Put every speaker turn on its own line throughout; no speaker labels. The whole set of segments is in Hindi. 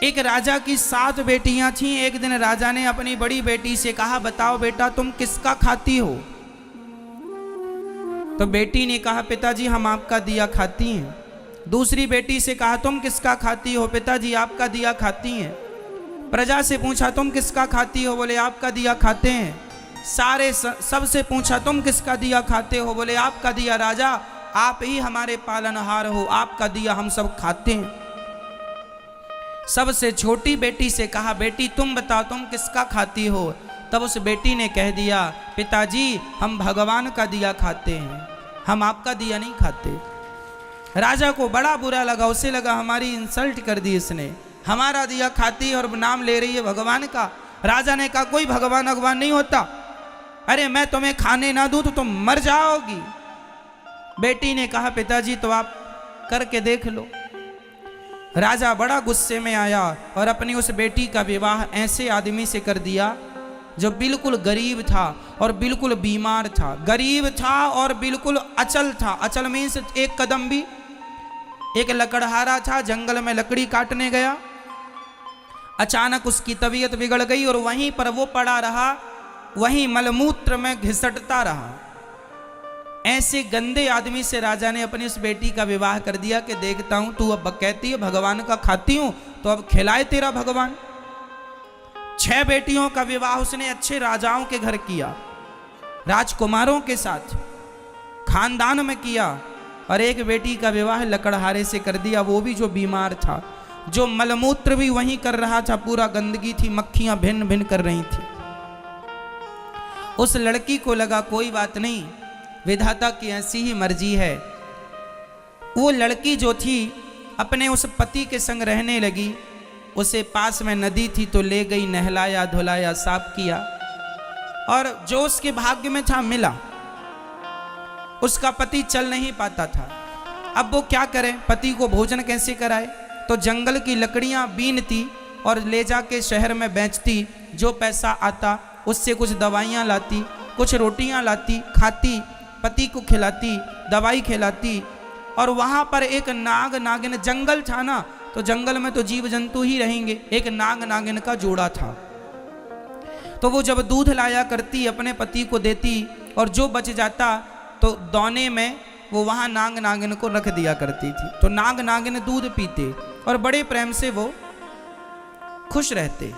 एक राजा की 7 बेटियां थीं। एक दिन राजा ने अपनी बड़ी बेटी से कहा, बताओ बेटा तुम किसका खाती हो? तो बेटी ने कहा, पिताजी हम आपका दिया खाती हैं। दूसरी बेटी से कहा, तुम किसका खाती हो? पिताजी आपका दिया खाती हैं। प्रजा से पूछा, तुम किसका खाती हो? बोले आपका दिया खाते हैं। सबसे पूछा, तुम किसका दिया खाते हो? बोले आपका दिया। राजा आप ही हमारे पालनहार हो, आपका दिया हम सब खाते हैं। सबसे छोटी बेटी से कहा, बेटी तुम बताओ तुम किसका खाती हो? तब उस बेटी ने कह दिया, पिताजी हम भगवान का दिया खाते हैं, हम आपका दिया नहीं खाते। राजा को बड़ा बुरा लगा, उसे लगा हमारी इंसल्ट कर दी इसने, हमारा दिया खाती है और नाम ले रही है भगवान का। राजा ने कहा, कोई भगवान भगवान नहीं होता, अरे मैं तुम्हें खाने ना दूं तो तुम मर जाओगी। बेटी ने कहा, पिताजी तो आप करके देख लो। राजा बड़ा गुस्से में आया और अपनी उस बेटी का विवाह ऐसे आदमी से कर दिया जो बिल्कुल गरीब था और बिल्कुल बीमार था। गरीब था और बिल्कुल अचल था। अचल मीन्स एक कदम भी। एक लकड़हारा था, जंगल में लकड़ी काटने गया, अचानक उसकी तबीयत बिगड़ गई और वहीं पर वो पड़ा रहा, वहीं मलमूत्र में घिसटता रहा। ऐसे गंदे आदमी से राजा ने अपनी उस बेटी का विवाह कर दिया कि देखता हूं तू अब कहती है भगवान का खाती हूं तो अब खिलाए तेरा भगवान। 6 बेटियों का विवाह उसने अच्छे राजाओं के घर किया, राजकुमारों के साथ खानदान में किया, और एक बेटी का विवाह लकड़हारे से कर दिया, वो भी जो बीमार था, जो मलमूत्र भी वहीं कर रहा था, पूरा गंदगी थी, मक्खियां भिन्न भिन्न कर रही थी। उस लड़की को लगा कोई बात नहीं, विधाता की ऐसी ही मर्जी है। वो लड़की जो थी अपने उस पति के संग रहने लगी। उसे पास में नदी थी तो ले गई, नहलाया धुलाया साफ किया, और जो उसके भाग्य में था मिला। उसका पति चल नहीं पाता था, अब वो क्या करे, पति को भोजन कैसे कराए? तो जंगल की लकड़ियां बीनती और ले जाके शहर में बेचती, जो पैसा आता उससे कुछ दवाइयां लाती, कुछ रोटियां लाती, खाती, पति को खिलाती, दवाई खिलाती। और वहां पर एक नाग नागिन, जंगल था ना तो जंगल में तो जीव जंतु ही रहेंगे, एक नाग नागिन का जोड़ा था। तो वो जब दूध लाया करती अपने पति को देती, और जो बच जाता तो दौने में वो वहां नाग नागिन को रख दिया करती थी। तो नाग नागिन दूध पीते और बड़े प्रेम से वो खुश रहते।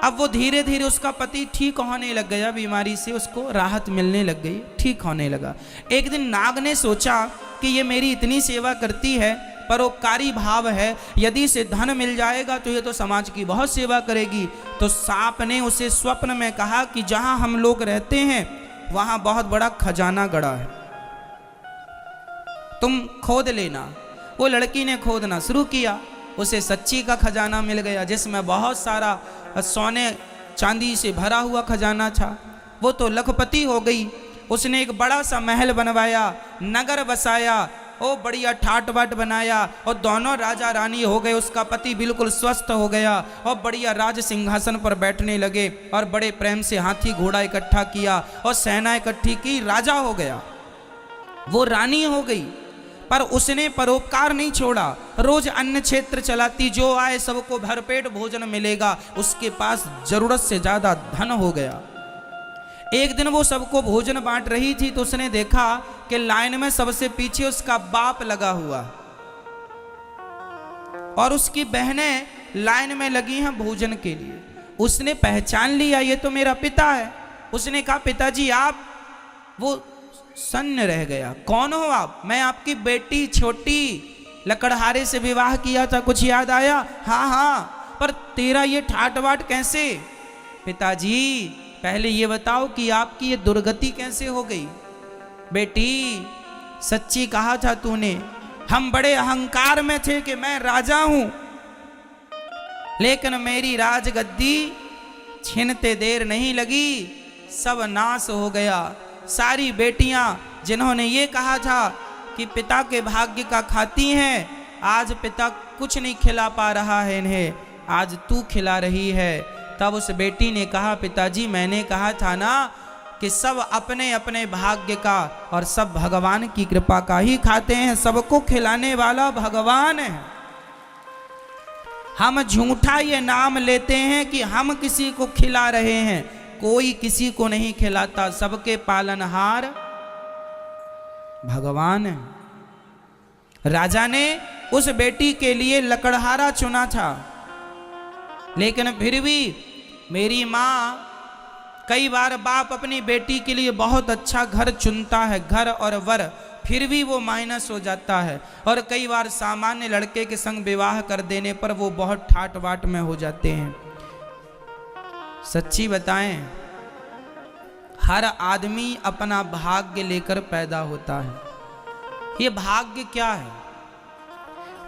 अब वो धीरे धीरे उसका पति ठीक होने लग गया, बीमारी से उसको राहत मिलने लग गई, ठीक होने लगा। एक दिन नाग ने सोचा कि ये मेरी इतनी सेवा करती है, परोपकारी भाव है, यदि इसे धन मिल जाएगा तो ये तो समाज की बहुत सेवा करेगी। तो सांप ने उसे स्वप्न में कहा कि जहां हम लोग रहते हैं वहां बहुत बड़ा खजाना गड़ा है, तुम खोद लेना। वो लड़की ने खोदना शुरू किया, उसे सच्ची का खजाना मिल गया, जिसमें बहुत सारा सोने चांदी से भरा हुआ खजाना था। वो तो लखपति हो गई। उसने एक बड़ा सा महल बनवाया, नगर बसाया, ओ बढ़िया ठाट बाट बनाया, और दोनों राजा रानी हो गए। उसका पति बिल्कुल स्वस्थ हो गया और बढ़िया राज सिंहासन पर बैठने लगे, और बड़े प्रेम से हाथी घोड़ा इकट्ठा किया और सेना इकट्ठी की, राजा हो गया। वो रानी हो गई, पर उसने परोपकार नहीं छोड़ा। रोज अन्न क्षेत्र चलाती, जो आए सबको भरपेट भोजन मिलेगा। उसके पास जरूरत से ज्यादा धन हो गया। एक दिन वो सबको भोजन बांट रही थी तो उसने देखा कि लाइन में सबसे पीछे उसका बाप लगा हुआ और उसकी बहनें लाइन में लगी हैं भोजन के लिए। उसने पहचान लिया, ये तो मेरा पिता है। उसने कहा, पिताजी आप? वो सन्न रह गया, कौन हो आप? मैं आपकी बेटी छोटी, लकड़हारे से विवाह किया था, कुछ याद आया? हाँ हाँ, पर तेरा ये ठाट बाट कैसे? पिताजी पहले ये बताओ कि आपकी ये दुर्गति कैसे हो गई? बेटी सच्ची कहा था तूने, हम बड़े अहंकार में थे कि मैं राजा हूं, लेकिन मेरी राजगद्दी छीनते देर नहीं लगी, सब नाश हो गया। सारी बेटियां जिन्होंने ये कहा था कि पिता के भाग्य का खाती हैं, आज पिता कुछ नहीं खिला पा रहा है इन्हें, आज तू खिला रही है। तब उस बेटी ने कहा, पिताजी मैंने कहा था ना कि सब अपने अपने भाग्य का और सब भगवान की कृपा का ही खाते हैं, सबको खिलाने वाला भगवान है। हम झूठा ये नाम लेते हैं कि हम किसी को खिला रहे हैं, कोई किसी को नहीं खिलाता, सबके पालनहार भगवान है। राजा ने उस बेटी के लिए लकड़हारा चुना था, लेकिन फिर भी मेरी माँ, कई बार बाप अपनी बेटी के लिए बहुत अच्छा घर चुनता है, घर और वर, फिर भी वो माइनस हो जाता है, और कई बार सामान्य लड़के के संग विवाह कर देने पर वो बहुत ठाट बाट में हो जाते हैं। सच्ची बताएं, हर आदमी अपना भाग्य लेकर पैदा होता है। ये भाग्य क्या है?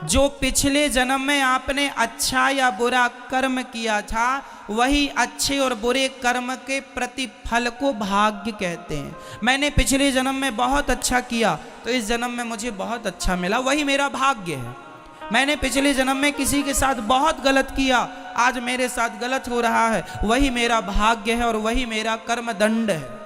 जो पिछले जन्म में आपने अच्छा या बुरा कर्म किया था, वही अच्छे और बुरे कर्म के प्रतिफल को भाग्य कहते हैं। मैंने पिछले जन्म में बहुत अच्छा किया तो इस जन्म में मुझे बहुत अच्छा मिला, वही मेरा भाग्य है। मैंने पिछले जन्म में किसी के साथ बहुत गलत किया, आज मेरे साथ गलत हो रहा है, वही मेरा भाग्य है और वही मेरा कर्म दंड है।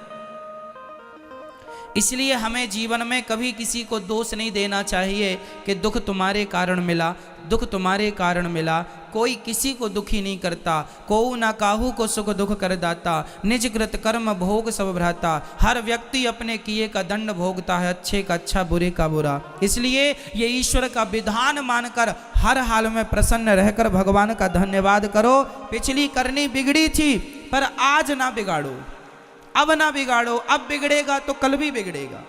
इसलिए हमें जीवन में कभी किसी को दोष नहीं देना चाहिए कि दुख तुम्हारे कारण मिला, दुख तुम्हारे कारण मिला। कोई किसी को दुखी नहीं करता, कोऊ ना काहू को सुख दुख कर दाता, निज कृत कर्म भोग सब भ्राता। हर व्यक्ति अपने किए का दंड भोगता है, अच्छे का अच्छा, बुरे का बुरा। इसलिए ये ईश्वर का विधान मानकर हर हाल में प्रसन्न रहकर भगवान का धन्यवाद करो। पिछली करनी बिगड़ी थी पर आज ना बिगाड़ो, अब ना बिगाड़ो, अब बिगड़ेगा तो कल भी बिगड़ेगा।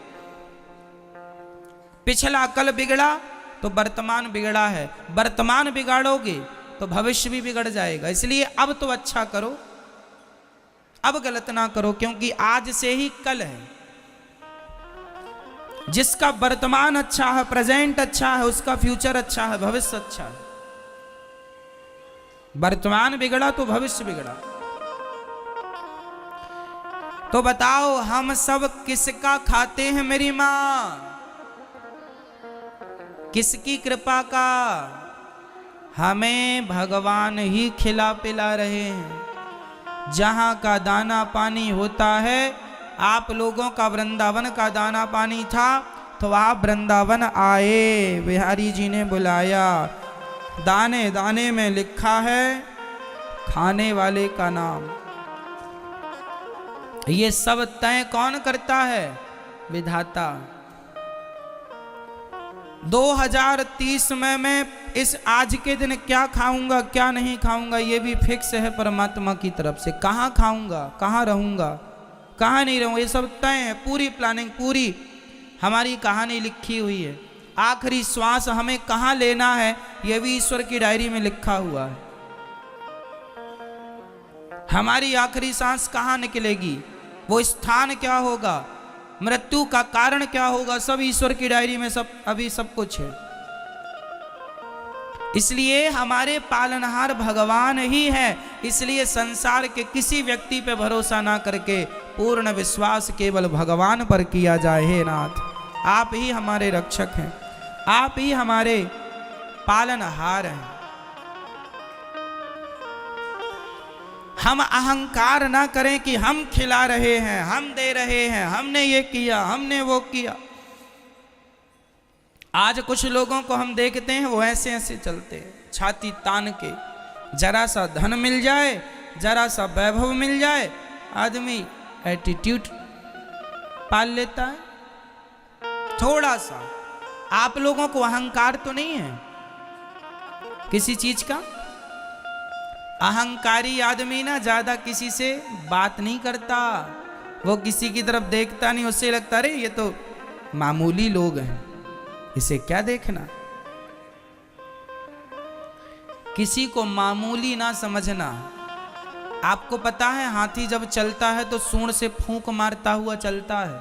पिछला कल बिगड़ा तो वर्तमान बिगड़ा है, वर्तमान बिगाड़ोगे तो भविष्य भी बिगड़ जाएगा। इसलिए अब तो अच्छा करो, अब गलत ना करो, क्योंकि आज से ही कल है। जिसका वर्तमान अच्छा है, प्रेजेंट अच्छा है, उसका फ्यूचर अच्छा है, भविष्य अच्छा है। वर्तमान बिगड़ा तो भविष्य बिगड़ा। तो बताओ हम सब किसका खाते हैं मेरी माँ? किसकी कृपा का? हमें भगवान ही खिला पिला रहे हैं। जहाँ का दाना पानी होता है, आप लोगों का वृंदावन का दाना पानी था तो आप वृंदावन आए, बिहारी जी ने बुलाया। दाने दाने में लिखा है खाने वाले का नाम। ये सब तय कौन करता है? विधाता। 2030 में मैं इस आज के दिन क्या खाऊंगा क्या नहीं खाऊंगा, ये भी फिक्स है परमात्मा की तरफ से। कहाँ खाऊंगा, कहाँ रहूंगा, कहाँ नहीं रहूंगा, ये सब तय है। पूरी प्लानिंग, पूरी हमारी कहानी लिखी हुई है। आखिरी श्वास हमें कहाँ लेना है, ये भी ईश्वर की डायरी में लिखा हुआ है। हमारी आखिरी सांस कहाँ निकलेगी, वो स्थान क्या होगा, मृत्यु का कारण क्या होगा, सब ईश्वर की डायरी में अभी सब कुछ है। इसलिए हमारे पालनहार भगवान ही है। इसलिए संसार के किसी व्यक्ति पे भरोसा ना करके पूर्ण विश्वास केवल भगवान पर किया जाए। हे नाथ, आप ही हमारे रक्षक हैं, आप ही हमारे पालनहार हैं। हम अहंकार ना करें कि हम खिला रहे हैं, हम दे रहे हैं, हमने ये किया, हमने वो किया। आज कुछ लोगों को हम देखते हैं, वो ऐसे ऐसे चलते हैं, छाती तान के। जरा सा धन मिल जाए, जरा सा वैभव मिल जाए, आदमी एटीट्यूड पाल लेता है। थोड़ा सा आप लोगों को अहंकार तो नहीं है किसी चीज का? अहंकारी आदमी ना ज्यादा किसी से बात नहीं करता, वो किसी की तरफ देखता नहीं, उससे लगता अरे ये तो मामूली लोग हैं, इसे क्या देखना। किसी को मामूली ना समझना। आपको पता है हाथी जब चलता है तो सूंड से फूंक मारता हुआ चलता है।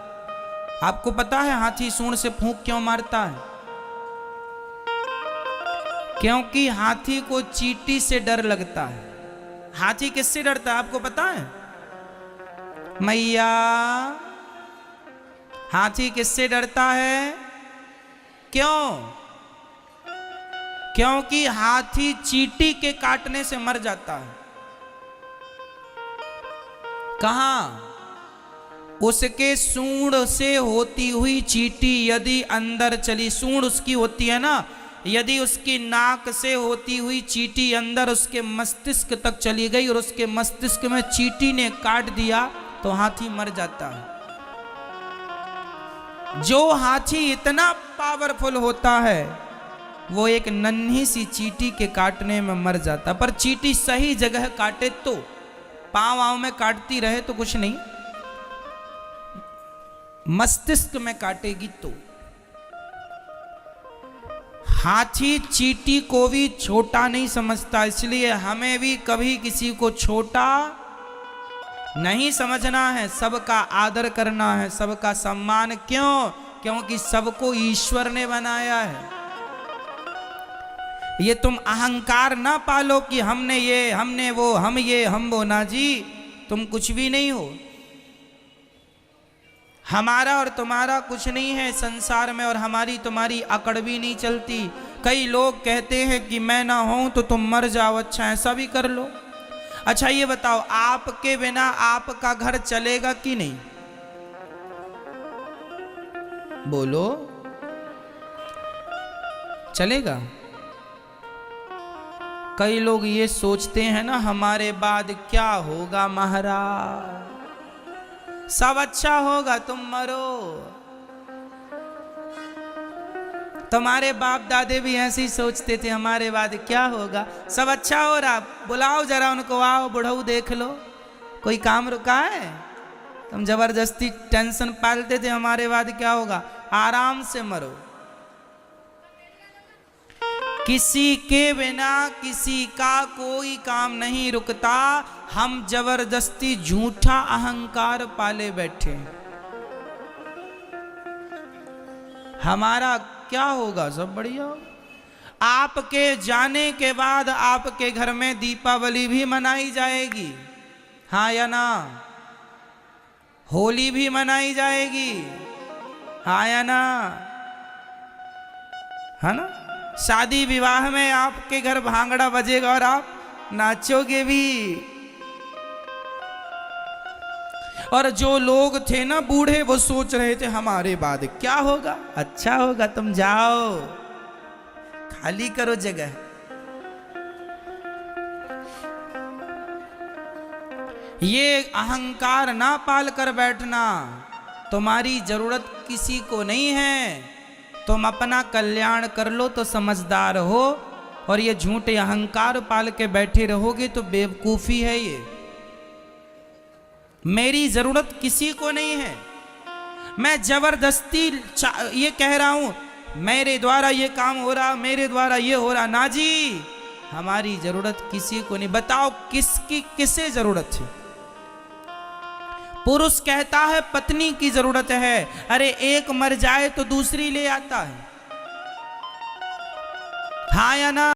आपको पता है हाथी सूंड से फूंक क्यों मारता है? क्योंकि हाथी को चींटी से डर लगता है। हाथी किससे डरता है आपको पता है? मैया, हाथी किससे डरता है? क्यों? क्योंकि हाथी चींटी के काटने से मर जाता है। कहां? उसके सूंड से होती हुई चींटी यदि अंदर चली, सूंड उसकी होती है ना, यदि उसकी नाक से होती हुई चींटी अंदर उसके मस्तिष्क तक चली गई और उसके मस्तिष्क में चींटी ने काट दिया तो हाथी मर जाता है। जो हाथी इतना पावरफुल होता है वो एक नन्ही सी चींटी के काटने में मर जाता, पर चींटी सही जगह काटे तो, पांव आंव में काटती रहे तो कुछ नहीं, मस्तिष्क में काटेगी तो। हाथी चींटी को भी छोटा नहीं समझता, इसलिए हमें भी कभी किसी को छोटा नहीं समझना है, सबका आदर करना है, सबका सम्मान। क्यों? क्योंकि सबको ईश्वर ने बनाया है। ये तुम अहंकार ना पालो कि हमने ये, हमने वो, हम ये, हम वो, ना जी, तुम कुछ भी नहीं हो। हमारा और तुम्हारा कुछ नहीं है संसार में, और हमारी तुम्हारी अकड़ भी नहीं चलती। कई लोग कहते हैं कि मैं ना हूं तो तुम मर जाओ, अच्छा ऐसा भी कर लो। अच्छा ये बताओ, आपके बिना आपका घर चलेगा कि नहीं? बोलो, चलेगा? कई लोग ये सोचते हैं ना, हमारे बाद क्या होगा महाराज, सब अच्छा होगा, तुम मरो। तुम्हारे बाप दादे भी ऐसे ही सोचते थे, हमारे बाद क्या होगा, सब अच्छा हो रहा, बुलाओ जरा उनको, आओ बुढ़ऊ देख लो, कोई काम रुका है? तुम जबरदस्ती टेंशन पालते थे, हमारे बाद क्या होगा, आराम से मरो। किसी के बिना किसी का कोई काम नहीं रुकता, हम जबरदस्ती झूठा अहंकार पाले बैठे। हमारा क्या होगा, सब बढ़िया होगा। आपके जाने के बाद आपके घर में दीपावली भी मनाई जाएगी, हाँ या ना? होली भी मनाई जाएगी, हाँ या ना? है ना? शादी विवाह में आपके घर भांगड़ा बजेगा और आप नाचोगे भी। और जो लोग थे ना बूढ़े, वो सोच रहे थे हमारे बाद क्या होगा, अच्छा होगा, तुम जाओ खाली करो जगह। ये अहंकार ना पाल कर बैठना, तुम्हारी जरूरत किसी को नहीं है, तुम अपना कल्याण कर लो तो समझदार हो, और ये झूठे अहंकार पाल के बैठे रहोगे तो बेवकूफी है। ये मेरी जरूरत किसी को नहीं है, मैं जबरदस्ती ये कह रहा हूं मेरे द्वारा ये काम हो रहा, मेरे द्वारा ये हो रहा, ना जी, हमारी जरूरत किसी को नहीं। बताओ किसकी किसे जरूरत है? पुरुष कहता है पत्नी की जरूरत है, अरे एक मर जाए तो दूसरी ले आता है, हाँ या ना?